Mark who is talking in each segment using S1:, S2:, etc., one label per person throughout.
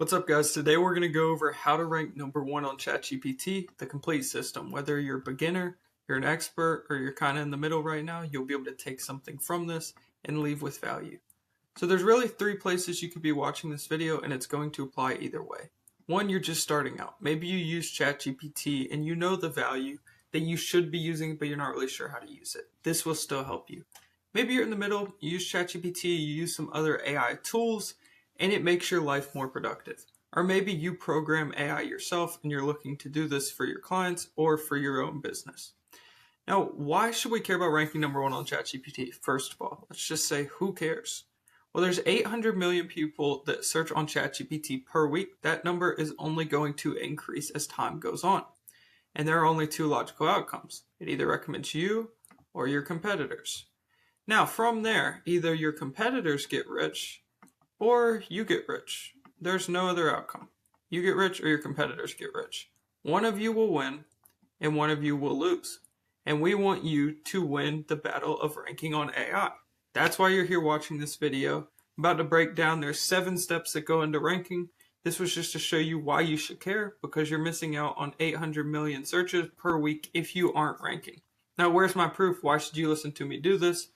S1: What's up, guys? Today we're going to go over how to rank #1 on ChatGPT, the complete system. Whether you're a beginner, you're an expert, or you're kind of in the middle right now, you'll be able to take something from this and leave with value. So there's really 3 places you could be watching this video, and it's going to apply either way. One, you're just starting out. Maybe you use ChatGPT and you know the value that you should be using, but you're not really sure how to use it. This will still help you. Maybe you're in the middle, you use ChatGPT, you use some other AI tools, and it makes your life more productive. Or maybe you program AI yourself and you're looking to do this for your clients or for your own business. Now, why should we care about ranking #1 on ChatGPT? First of all, let's just say, who cares? Well, there's 800 million people that search on ChatGPT per week. That number is only going to increase as time goes on. And there are only 2 logical outcomes. It either recommends you or your competitors. Now, from there, either your competitors get rich or you get rich. There's no other outcome. You get rich or your competitors get rich. One of you will win and one of you will lose. And we want you to win the battle of ranking on AI. That's why you're here watching this video. I'm about to break down, there's 7 steps that go into ranking. This was just to show you why you should care, because you're missing out on 800 million searches per week if you aren't ranking. Now, where's my proof? Why should you listen to me do this?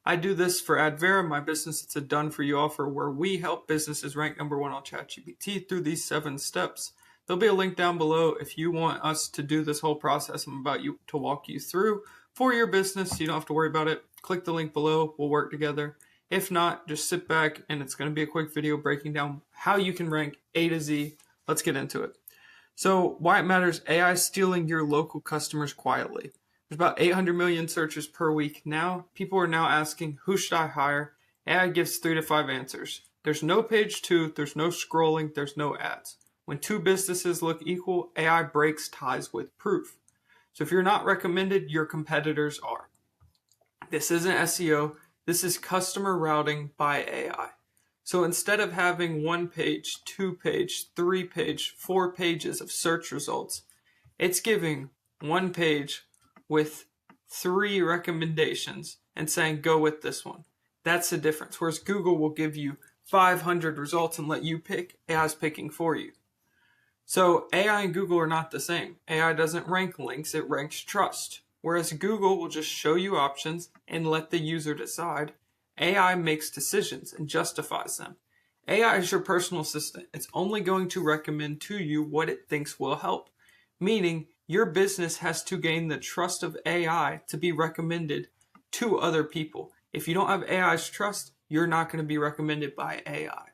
S1: I do this for Advera, my business. It's a done-for-you offer where we help businesses rank #1 on ChatGPT through these 7 steps. There'll be a link down below if you want us to do this whole process I'm about to walk you through for your business, so you don't have to worry about it. Click the link below. We'll work together. If not, just sit back and it's going to be a quick video breaking down how you can rank A to Z. Let's get into it. So why it matters: AI is stealing your local customers quietly. There's about 800 million searches per week now. People are now asking, who should I hire? AI gives 3 to 5 answers. There's no page 2, there's no scrolling, there's no ads. When 2 businesses look equal, AI breaks ties with proof. So if you're not recommended, your competitors are. This isn't SEO, this is customer routing by AI. So instead of having 1 page, 2 page, 3 page, 4 pages of search results, it's giving 1 page with 3 recommendations and saying, go with this one. That's the difference. Whereas Google will give you 500 results and let you pick, AI's picking for you. So AI and Google are not the same. AI doesn't rank links, it ranks trust. Whereas Google will just show you options and let the user decide. AI makes decisions and justifies them. AI is your personal assistant. It's only going to recommend to you what it thinks will help. Meaning, your business has to gain the trust of AI to be recommended to other people. If you don't have AI's trust, you're not going to be recommended by AI.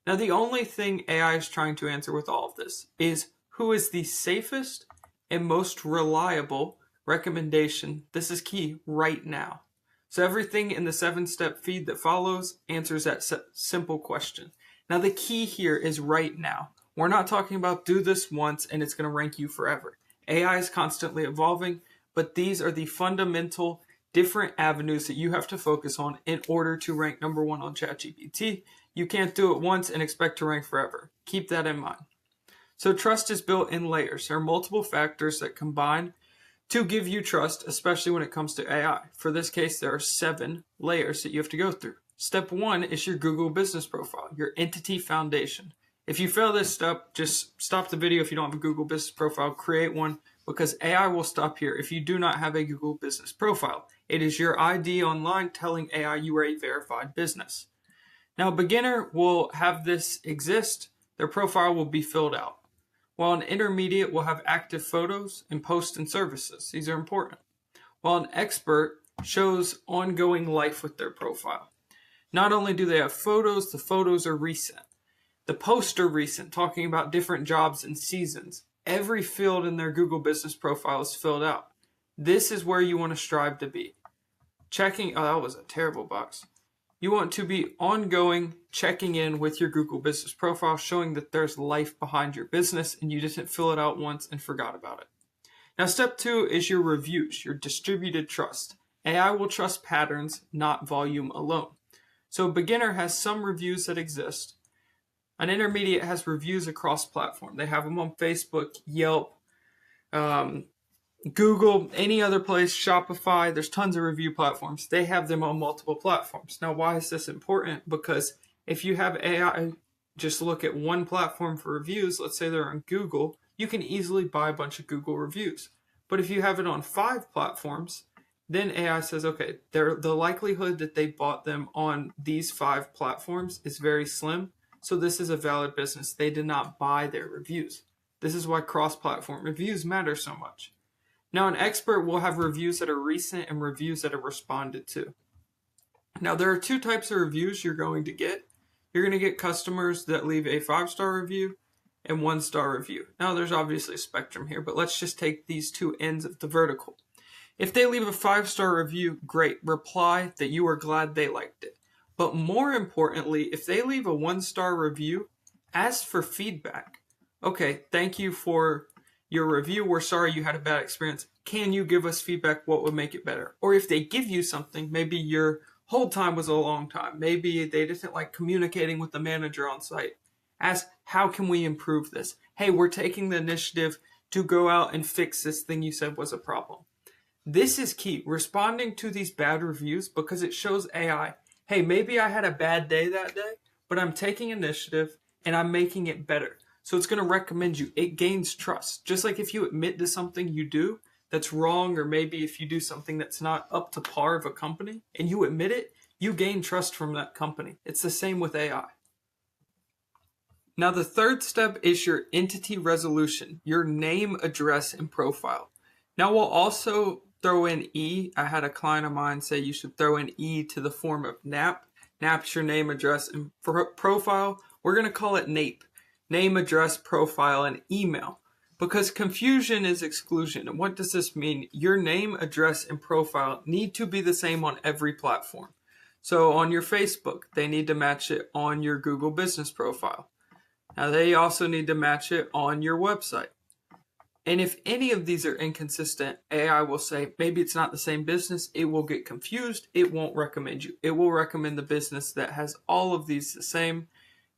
S1: Now, the only thing AI is trying to answer with all of this is who is the safest and most reliable recommendation. This is key right now. So everything in the 7-step feed that follows answers that simple question. Now, the key here is right now. We're not talking about do this once and it's going to rank you forever. AI is constantly evolving, but these are the fundamental different avenues that you have to focus on in order to rank #1 on ChatGPT. You can't do it once and expect to rank forever. Keep that in mind. So trust is built in layers. There are multiple factors that combine to give you trust, especially when it comes to AI. For this case, there are 7 layers that you have to go through. Step 1 is your Google business profile, your entity foundation. If you fail this step, just stop the video if you don't have a Google business profile, create one, because AI will stop here if you do not have a Google business profile. It is your ID online telling AI you are a verified business. Now, a beginner will have this exist. Their profile will be filled out, while an intermediate will have active photos and posts and services. These are important. While an expert shows ongoing life with their profile. Not only do they have photos, the photos are recent. The posts are recent, talking about different jobs and seasons. Every field in their Google business profile is filled out. This is where you want to strive to be. Checking, oh, that was a terrible box. You want to be ongoing, checking in with your Google business profile, showing that there's life behind your business and you didn't fill it out once and forgot about it. Now, step 2 is your reviews, your distributed trust. AI will trust patterns, not volume alone. So a beginner has some reviews that exist. An intermediate has reviews across platform. They have them on Facebook, Yelp, Google, any other place, Shopify. There's tons of review platforms. They have them on multiple platforms. Now, why is this important? Because if you have AI just look at one platform for reviews, let's say they're on Google, you can easily buy a bunch of Google reviews. But if you have it on 5 platforms, then AI says, okay, the likelihood that they bought them on these 5 platforms is very slim. So this is a valid business. They did not buy their reviews. This is why cross-platform reviews matter so much. Now, an expert will have reviews that are recent and reviews that are responded to. Now, there are 2 types of reviews you're going to get. You're going to get customers that leave a 5-star review and 1-star review. Now, there's obviously a spectrum here, but let's just take these 2 ends of the vertical. If they leave a 5-star review, great. Reply that you are glad they liked it. But more importantly, if they leave a 1-star review, ask for feedback. Okay, thank you for your review. We're sorry you had a bad experience. Can you give us feedback? What would make it better? Or if they give you something, maybe your hold time was a long time. Maybe they didn't like communicating with the manager on site. Ask, how can we improve this? Hey, we're taking the initiative to go out and fix this thing you said was a problem. This is key, responding to these bad reviews, because it shows AI, hey, maybe I had a bad day that day, but I'm taking initiative and I'm making it better. So it's going to recommend you. It gains trust. Just like if you admit to something you do that's wrong, or maybe if you do something that's not up to par of a company and you admit it, you gain trust from that company. It's the same with AI. Now, the third step is your entity resolution, your name, address, and profile. Now, we'll also throw in E. I had a client of mine say you should throw in E to the form of NAP. NAP's your name, address, and profile. We're going to call it NAPE, name, address, profile, and email, because confusion is exclusion. And what does this mean? Your name, address, and profile need to be the same on every platform. So on your Facebook, they need to match it on your Google business profile. Now, they also need to match it on your website. And if any of these are inconsistent, AI will say, maybe it's not the same business. It will get confused. It won't recommend you. It will recommend the business that has all of these the same.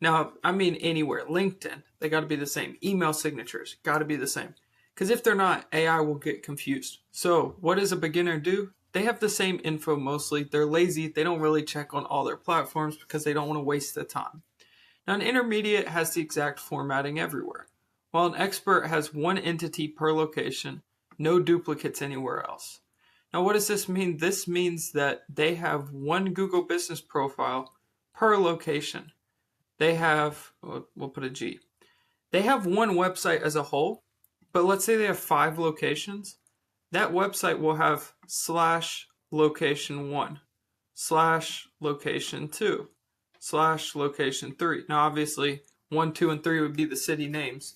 S1: Now, I mean anywhere. LinkedIn, they got to be the same. Email signatures, got to be the same. Because if they're not, AI will get confused. So what does a beginner do? They have the same info mostly. They're lazy. They don't really check on all their platforms because they don't want to waste the time. Now, an intermediate has the exact formatting everywhere, while an expert has one entity per location, no duplicates anywhere else. Now, what does this mean? This means that they have one Google business profile per location. They have, we'll put a G. They have one website as a whole, but let's say they have 5 locations. That website will have /location1, /location2, /location3. Now, obviously, 1, 2, and 3 would be the city names.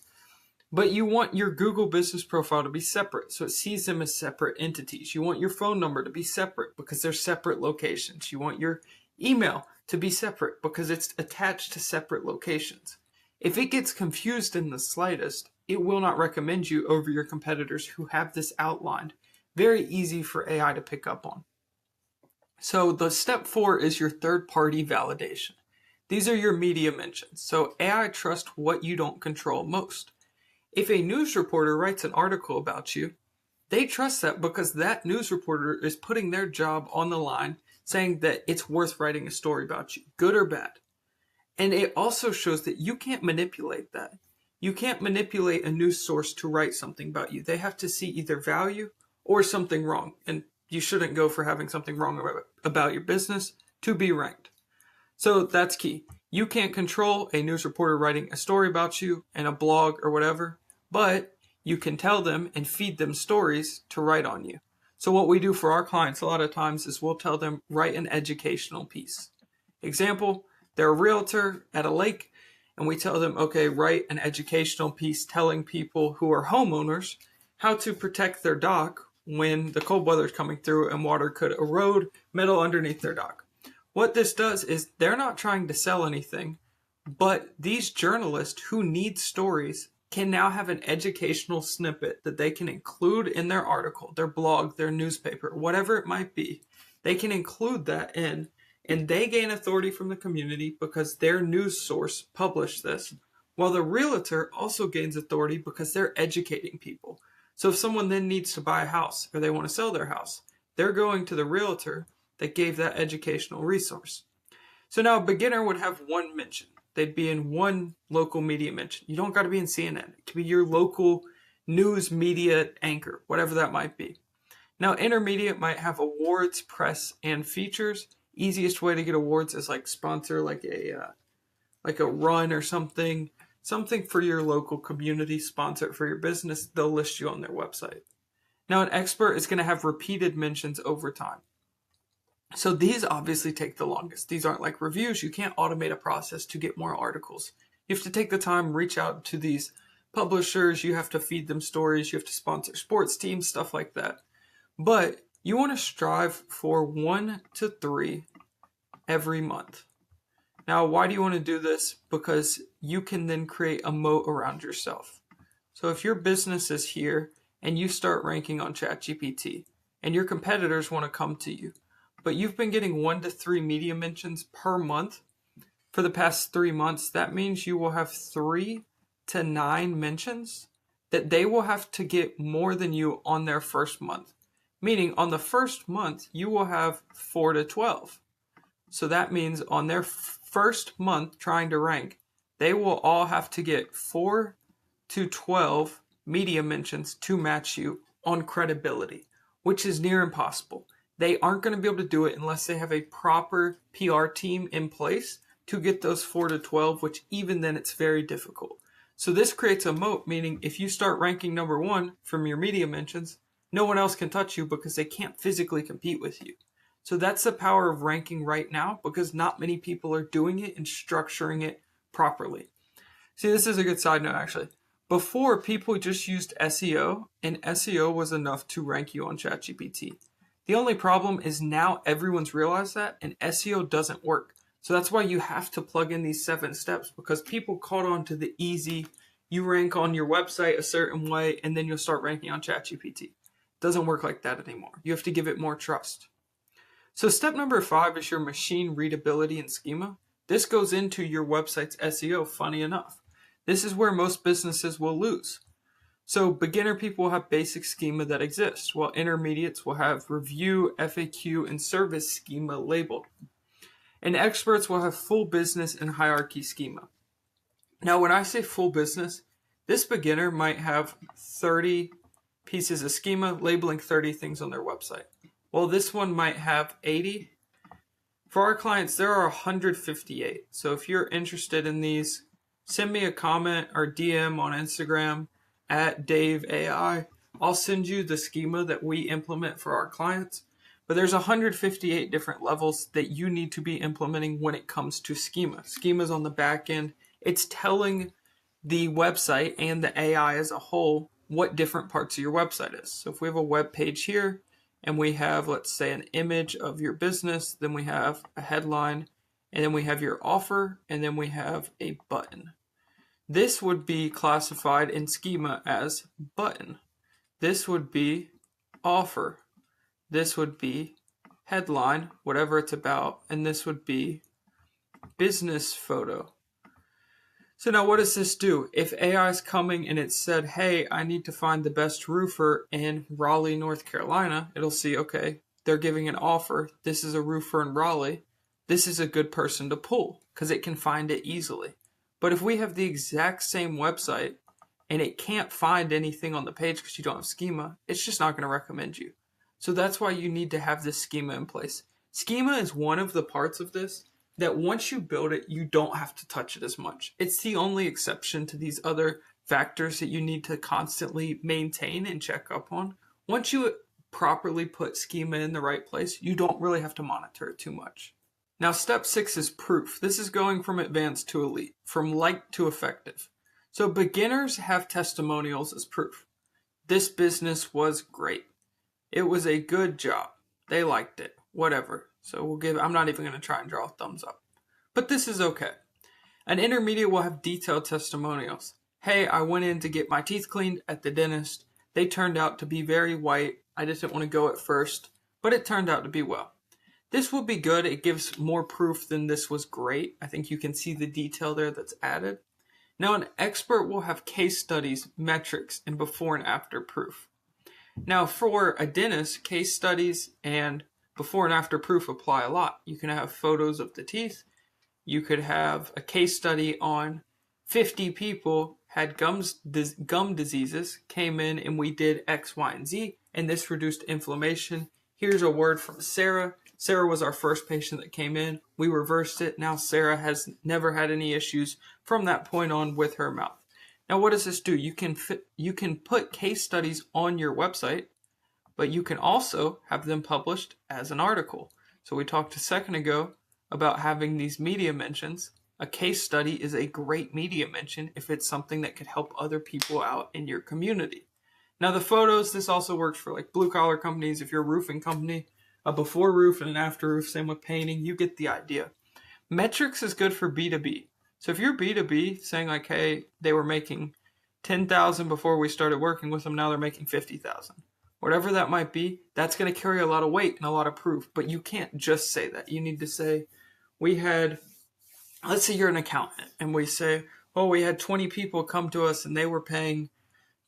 S1: But you want your Google business profile to be separate, so it sees them as separate entities. You want your phone number to be separate because they're separate locations. You want your email to be separate because it's attached to separate locations. If it gets confused in the slightest, it will not recommend you over your competitors who have this outlined. Very easy for AI to pick up on. So the step 4 is your third-party validation. These are your media mentions. So AI trusts what you don't control most. If a news reporter writes an article about you, they trust that because that news reporter is putting their job on the line, saying that it's worth writing a story about you, good or bad. And it also shows that you can't manipulate that. You can't manipulate a news source to write something about you. They have to see either value or something wrong. And you shouldn't go for having something wrong about your business to be ranked. So that's key. You can't control a news reporter writing a story about you in a blog or whatever, but you can tell them and feed them stories to write on you. So what we do for our clients a lot of times is we'll tell them, write an educational piece. Example, they're a realtor at a lake, and we tell them, okay, write an educational piece telling people who are homeowners how to protect their dock when the cold weather is coming through and water could erode metal underneath their dock. What this does is they're not trying to sell anything, but these journalists who need stories can now have an educational snippet that they can include in their article, their blog, their newspaper, whatever it might be. They can include that in, and they gain authority from the community because their news source published this, while the realtor also gains authority because they're educating people. So if someone then needs to buy a house or they want to sell their house, they're going to the realtor that gave that educational resource. So now a beginner would have one mention. they'd be in one local media mention. You don't got to be in CNN. It could be your local news media anchor, whatever that might be. Now, intermediate might have awards, press, and features. Easiest way to get awards is like sponsor, like a run or something for your local community, sponsor it for your business. They'll list you on their website. Now, an expert is going to have repeated mentions over time. So these obviously take the longest. These aren't like reviews. You can't automate a process to get more articles. You have to take the time, reach out to these publishers. You have to feed them stories. You have to sponsor sports teams, stuff like that. But you want to strive for 1 to 3 every month. Now, why do you want to do this? Because you can then create a moat around yourself. So if your business is here and you start ranking on ChatGPT and your competitors want to come to you, but you've been getting 1 to 3 media mentions per month for the past 3 months, that means you will have 3 to 9 mentions that they will have to get more than you on their first month. Meaning on the first month, you will have 4 to 12. So that means on their first month trying to rank, they will all have to get 4 to 12 media mentions to match you on credibility, which is near impossible. They aren't going to be able to do it unless they have a proper PR team in place to get those 4 to 12, which even then it's very difficult. So this creates a moat, meaning if you start ranking number 1 from your media mentions, no one else can touch you because they can't physically compete with you. So that's the power of ranking right now, because not many people are doing it and structuring it properly. See, this is a good side note actually. Before, people just used SEO, and SEO was enough to rank you on ChatGPT. The only problem is now everyone's realized that, and SEO doesn't work. So that's why you have to plug in these 7 steps, because people caught on to the easy, you rank on your website a certain way, and then you'll start ranking on ChatGPT. It doesn't work like that anymore. You have to give it more trust. So step number 5 is your machine readability and schema. This goes into your website's SEO, funny enough. This is where most businesses will lose. So beginner people will have basic schema that exists, while intermediates will have review, FAQ, and service schema labeled. And experts will have full business and hierarchy schema. Now, when I say full business, this beginner might have 30 pieces of schema labeling 30 things on their website. Well, this one might have 80. For our clients, there are 158. So if you're interested in these, send me a comment or DM on Instagram at DaveAI. I'll send you the schema that we implement for our clients. But there's 158 different levels that you need to be implementing when it comes to schema. Schema's on the back end. It's telling the website and the AI as a whole what different parts of your website is. So if we have a web page here, and we have, let's say, an image of your business, then we have a headline, and then we have your offer, and then we have a button. This would be classified in schema as button. This would be offer. This would be headline, whatever it's about, and this would be business photo. So now what does this do? If AI is coming and it said, hey, I need to find the best roofer in Raleigh, North Carolina, it'll see, okay, they're giving an offer. This is a roofer in Raleigh. This is a good person to pull because it can find it easily. But if we have the exact same website and it can't find anything on the page because you don't have schema, it's just not going to recommend you. So that's why you need to have this schema in place. Schema is one of the parts of this that once you build it, you don't have to touch it as much. It's the only exception to these other factors that you need to constantly maintain and check up on. Once you properly put schema in the right place, you don't really have to monitor it too much. Now, step 6 is proof. This is going from advanced to elite, from light to effective. So beginners have testimonials as proof. This business was great. It was a good job. They liked it. Whatever. So I'm not even going to try and draw a thumbs up. But this is okay. An intermediate will have detailed testimonials. Hey, I went in to get my teeth cleaned at the dentist. They turned out to be very white. I just didn't want to go at first, but it turned out to be well. This will be good. It gives more proof than this was great. I think you can see the detail there that's added. Now, an expert will have case studies, metrics, and before and after proof. Now, for a dentist, case studies and before and after proof apply a lot. You can have photos of the teeth. You could have a case study on 50 people had gum diseases, came in and we did X, Y, and Z, and this reduced inflammation. Here's a word from Sarah. Sarah was our first patient that came in. We reversed it. Now Sarah has never had any issues from that point on with her mouth. Now what does this do? You can put case studies on your website, but you can also have them published as an article. So we talked a second ago about having these media mentions. A case study is a great media mention if it's something that could help other people out in your community. Now the photos, this also works for like blue collar companies. If you're a roofing company, a before roof and an after roof, same with painting, you get the idea. Metrics is good for B2B. So if you're B2B saying like, hey, they were making 10,000 before we started working with them, now they're making 50,000. Whatever that might be, that's going to carry a lot of weight and a lot of proof. But you can't just say that. You need to say, let's say you're an accountant, and we say, oh, we had 20 people come to us and they were paying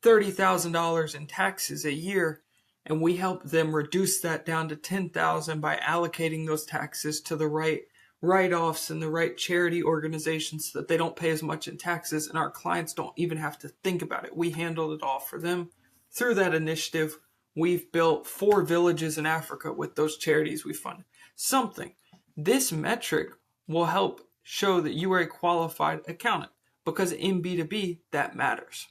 S1: $30,000 in taxes a year, and we helped them reduce that down to $10,000 by allocating those taxes to the right write-offs and the right charity organizations so that they don't pay as much in taxes, and our clients don't even have to think about it. We handled it all for them. Through that initiative, we've built 4 villages in Africa with those charities we funded. Something. This metric will help show that you are a qualified accountant, because in B2B, that matters.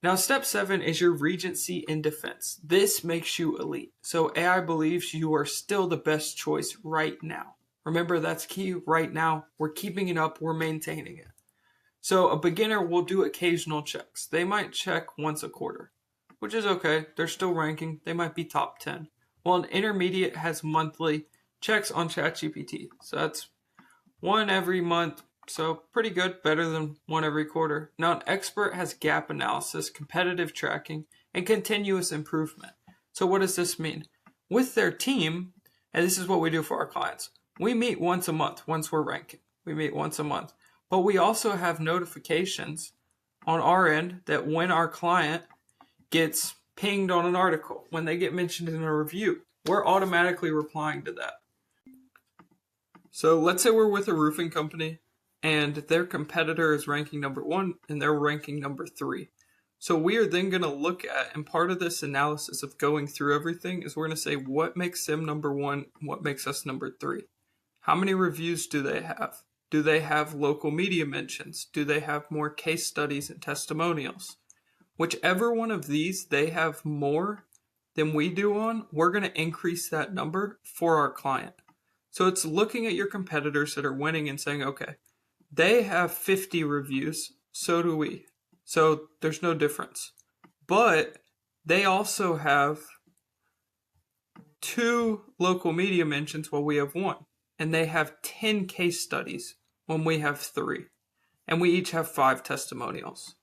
S1: Now, step 7 is your regency in defense. This makes you elite. So AI believes you are still the best choice right now. Remember, that's key. Right now, we're keeping it up. We're maintaining it. So a beginner will do occasional checks. They might check once a quarter, which is okay. They're still ranking. They might be top 10. While an intermediate has monthly checks on ChatGPT. So that's 1 every month. So pretty good, better than 1 every quarter. Now an expert has gap analysis, competitive tracking, and continuous improvement. So what does this mean? With their team, and this is what we do for our clients, we meet once a month once we're ranking. We meet once a month. But we also have notifications on our end that when our client gets pinged on an article, when they get mentioned in a review, we're automatically replying to that. So let's say we're with a roofing company and their competitor is ranking number 1 and they're ranking number 3. So we are then going to look at, and part of this analysis of going through everything is we're going to say what makes them number 1, what makes us number 3. How many reviews do they have? Do they have local media mentions? Do they have more case studies and testimonials? Whichever one of these they have more than we do on, we're going to increase that number for our client. So it's looking at your competitors that are winning and saying, okay, they have 50 reviews, so do we. So there's no difference. But they also have 2 local media mentions while we have 1. And they have 10 case studies when we have 3. And we each have 5 testimonials.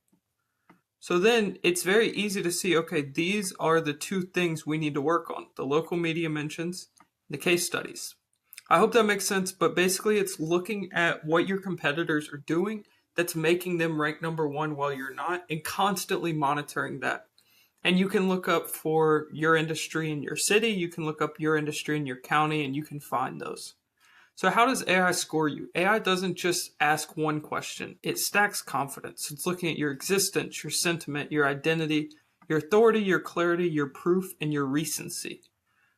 S1: So then it's very easy to see, okay, these are the 2 things we need to work on. The local media mentions, the case studies. I hope that makes sense, but basically it's looking at what your competitors are doing that's making them rank number 1 while you're not, and constantly monitoring that. And you can look up for your industry in your city, you can look up your industry in your county, and you can find those. So how does AI score you? AI doesn't just ask one question. It stacks confidence. It's looking at your existence, your sentiment, your identity, your authority, your clarity, your proof, and your recency.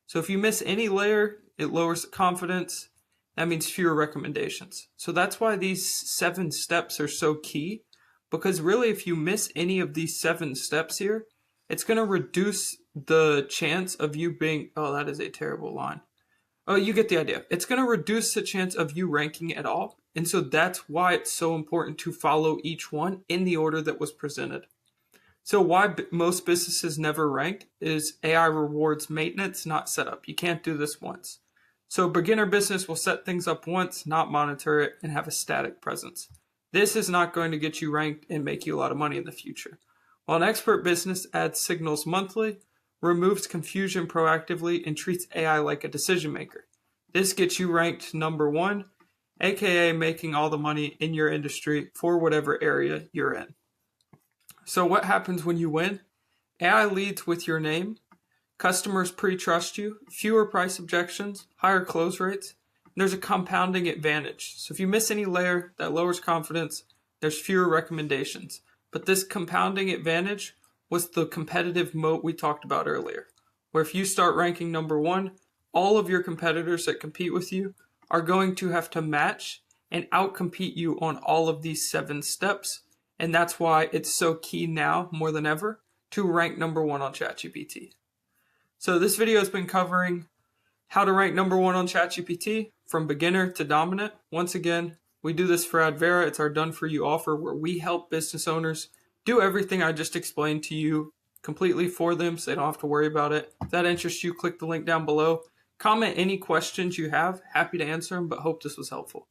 S1: So if you miss any layer, it lowers the confidence. That means fewer recommendations. So that's why these 7 steps are so key, because really if you miss any of these 7 steps here, it's going to reduce the chance of you being, oh, that is a terrible line. Oh, you get the idea. It's going to reduce the chance of you ranking at all. And so that's why it's so important to follow each one in the order that was presented. So why most businesses never rank is AI rewards maintenance, not setup. You can't do this once. So beginner business will set things up once, not monitor it, and have a static presence. This is not going to get you ranked and make you a lot of money in the future. While an expert business adds signals monthly, removes confusion proactively, and treats AI like a decision maker. This gets you ranked number 1, aka making all the money in your industry for whatever area you're in. So what happens when you win? AI leads with your name, customers pre-trust you, fewer price objections, higher close rates, There's a compounding advantage. So if you miss any layer, that lowers confidence. There's fewer recommendations. But this compounding advantage was the competitive moat we talked about earlier, where if you start ranking number 1, all of your competitors that compete with you are going to have to match and outcompete you on all of these 7 steps. And that's why it's so key now, more than ever, to rank number 1 on ChatGPT. So this video has been covering how to rank number 1 on ChatGPT from beginner to dominant. Once again, we do this for Advera. It's our done-for-you offer where we help business owners do everything I just explained to you completely for them so they don't have to worry about it. If that interests you, click the link down below. Comment any questions you have. Happy to answer them, but hope this was helpful.